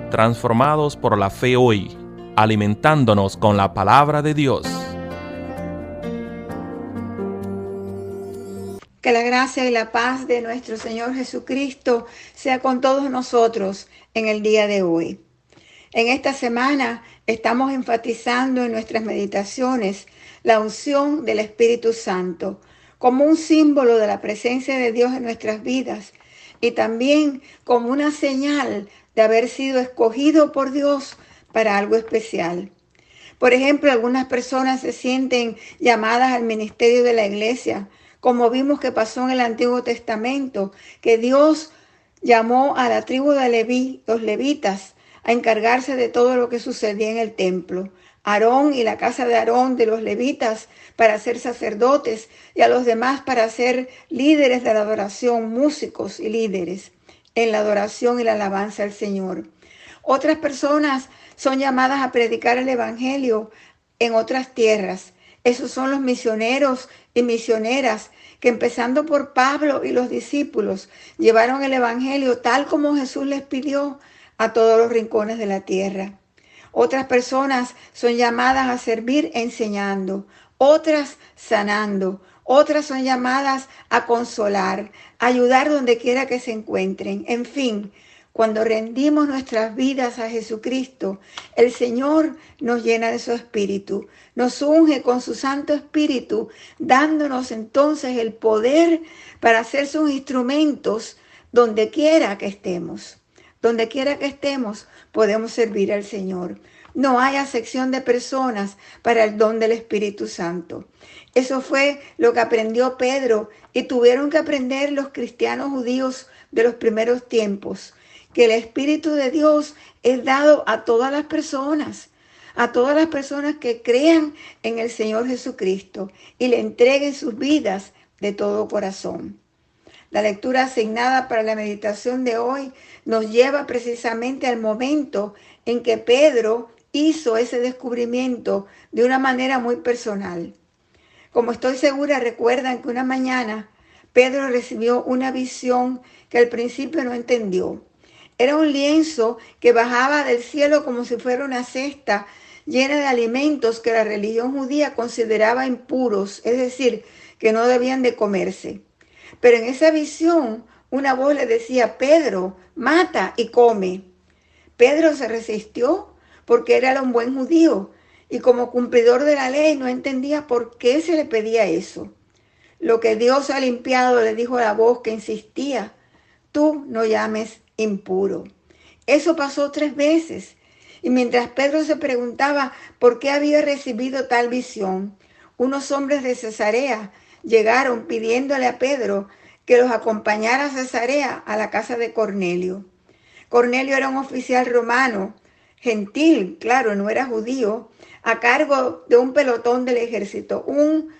transformados por la fe hoy, alimentándonos con la palabra de Dios. Que la gracia y la paz de nuestro Señor Jesucristo sea con todos nosotros en el día de hoy. En esta semana estamos enfatizando en nuestras meditaciones la unción del Espíritu Santo como un símbolo de la presencia de Dios en nuestras vidas y también como una señal de haber sido escogido por Dios para algo especial. Por ejemplo, algunas personas se sienten llamadas al ministerio de la iglesia, como vimos que pasó en el Antiguo Testamento, que Dios llamó a la tribu de Leví, los levitas, a encargarse de todo lo que sucedía en el templo. Aarón y la casa de Aarón, de los levitas, para ser sacerdotes, y a los demás para ser líderes de la adoración, músicos y líderes en la adoración y la alabanza al Señor. Otras personas son llamadas a predicar el evangelio en otras tierras. Esos son los misioneros y misioneras que, empezando por Pablo y los discípulos, llevaron el evangelio tal como Jesús les pidió a todos los rincones de la tierra. Otras personas son llamadas a servir enseñando, otras sanando, otras son llamadas a consolar, a ayudar donde quiera que se encuentren. En fin, cuando rendimos nuestras vidas a Jesucristo, el Señor nos llena de su Espíritu, nos unge con su Santo Espíritu, dándonos entonces el poder para ser sus instrumentos donde quiera que estemos. Donde quiera que estemos, podemos servir al Señor. No hay acepción de personas para el don del Espíritu Santo. Eso fue lo que aprendió Pedro y tuvieron que aprender los cristianos judíos de los primeros tiempos, que el Espíritu de Dios es dado a todas las personas que crean en el Señor Jesucristo y le entreguen sus vidas de todo corazón. La lectura asignada para la meditación de hoy nos lleva precisamente al momento en que Pedro hizo ese descubrimiento de una manera muy personal. Como estoy segura, recuerdan que una mañana Pedro recibió una visión que al principio no entendió. Era un lienzo que bajaba del cielo como si fuera una cesta llena de alimentos que la religión judía consideraba impuros, es decir, que no debían de comerse. Pero en esa visión, una voz le decía: Pedro, mata y come. Pedro se resistió porque era un buen judío y como cumplidor de la ley no entendía por qué se le pedía eso. Lo que Dios ha limpiado, le dijo a la voz que insistía: tú no llames impuro. Eso pasó 3 veces. Y mientras Pedro se preguntaba por qué había recibido tal visión, unos hombres de Cesarea llegaron pidiéndole a Pedro que los acompañara a Cesarea, a la casa de Cornelio. Cornelio era un oficial romano, gentil, claro, no era judío, a cargo de un pelotón del ejército, un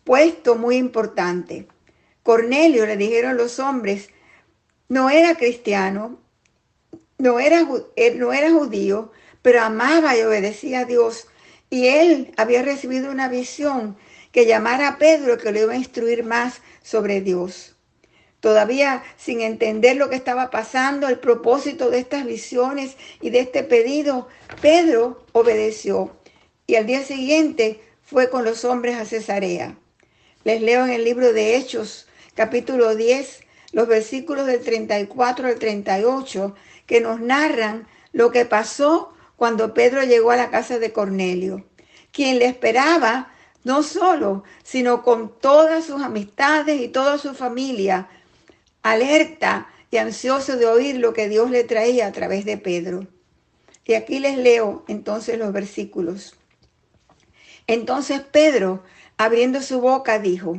puesto muy importante. Cornelio, le dijeron los hombres, no era cristiano, no era judío, pero amaba y obedecía a Dios. Y él había recibido una visión que llamara a Pedro, que lo iba a instruir más sobre Dios. Todavía sin entender lo que estaba pasando, el propósito de estas visiones y de este pedido, Pedro obedeció. Y al día siguiente fue con los hombres a Cesarea. Les leo en el libro de Hechos, capítulo 10, los versículos del 34 al 38, que nos narran lo que pasó cuando Pedro llegó a la casa de Cornelio, quien le esperaba no solo, sino con todas sus amistades y toda su familia, alerta y ansioso de oír lo que Dios le traía a través de Pedro. Y aquí les leo entonces los versículos. Entonces Pedro, abriendo su boca, dijo: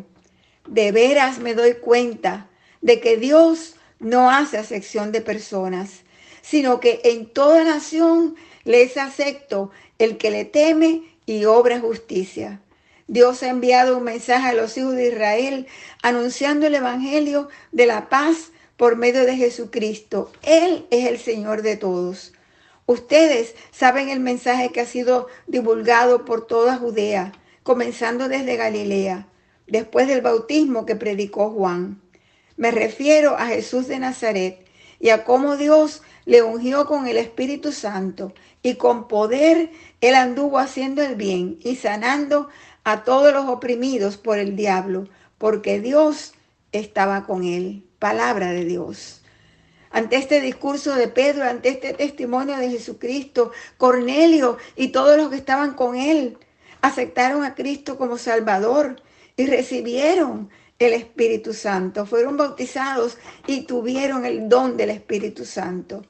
de veras me doy cuenta de que Dios no hace acepción de personas, sino que en toda nación le es acepto el que le teme y obra justicia. Dios ha enviado un mensaje a los hijos de Israel anunciando el evangelio de la paz por medio de Jesucristo. Él es el Señor de todos. Ustedes saben el mensaje que ha sido divulgado por toda Judea, comenzando desde Galilea, después del bautismo que predicó Juan. Me refiero a Jesús de Nazaret y a cómo Dios le ungió con el Espíritu Santo y con poder él anduvo haciendo el bien y sanando a todos los oprimidos por el diablo, porque Dios estaba con él. Palabra de Dios. Ante este discurso de Pedro, ante este testimonio de Jesucristo, Cornelio y todos los que estaban con él aceptaron a Cristo como Salvador y recibieron el Espíritu Santo. Fueron bautizados y tuvieron el don del Espíritu Santo.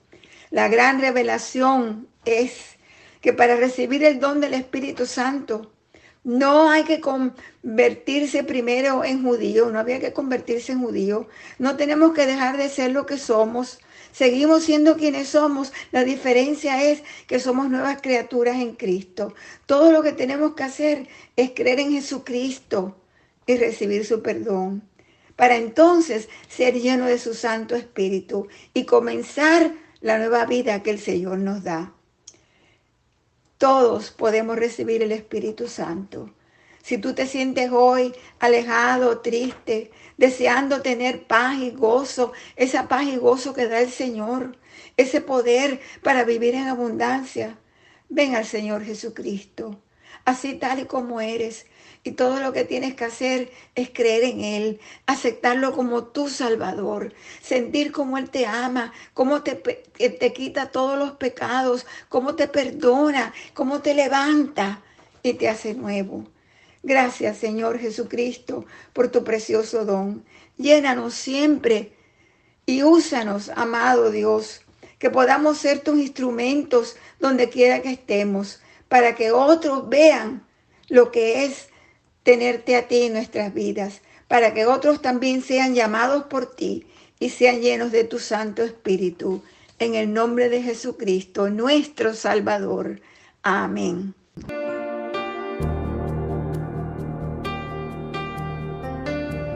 La gran revelación es que para recibir el don del Espíritu Santo no hay que convertirse primero en judío, no había que convertirse en judío. No tenemos que dejar de ser lo que somos. Seguimos siendo quienes somos. La diferencia es que somos nuevas criaturas en Cristo. Todo lo que tenemos que hacer es creer en Jesucristo y recibir su perdón, para entonces ser lleno de su Santo Espíritu y comenzar la nueva vida que el Señor nos da. Todos podemos recibir el Espíritu Santo. Si tú te sientes hoy alejado, triste, deseando tener paz y gozo, esa paz y gozo que da el Señor, ese poder para vivir en abundancia, ven al Señor Jesucristo, así tal y como eres. Y todo lo que tienes que hacer es creer en Él, aceptarlo como tu Salvador, sentir cómo Él te ama, cómo te quita todos los pecados, cómo te perdona, cómo te levanta y te hace nuevo. Gracias, Señor Jesucristo, por tu precioso don. Llénanos siempre y úsanos, amado Dios, que podamos ser tus instrumentos donde quiera que estemos, para que otros vean lo que es tenerte a ti en nuestras vidas, para que otros también sean llamados por ti y sean llenos de tu Santo Espíritu. En el nombre de Jesucristo, nuestro Salvador. Amén.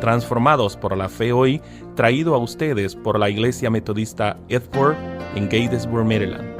Transformados por la fe hoy, traído a ustedes por la Iglesia Metodista Edford en Gatesburg, Maryland.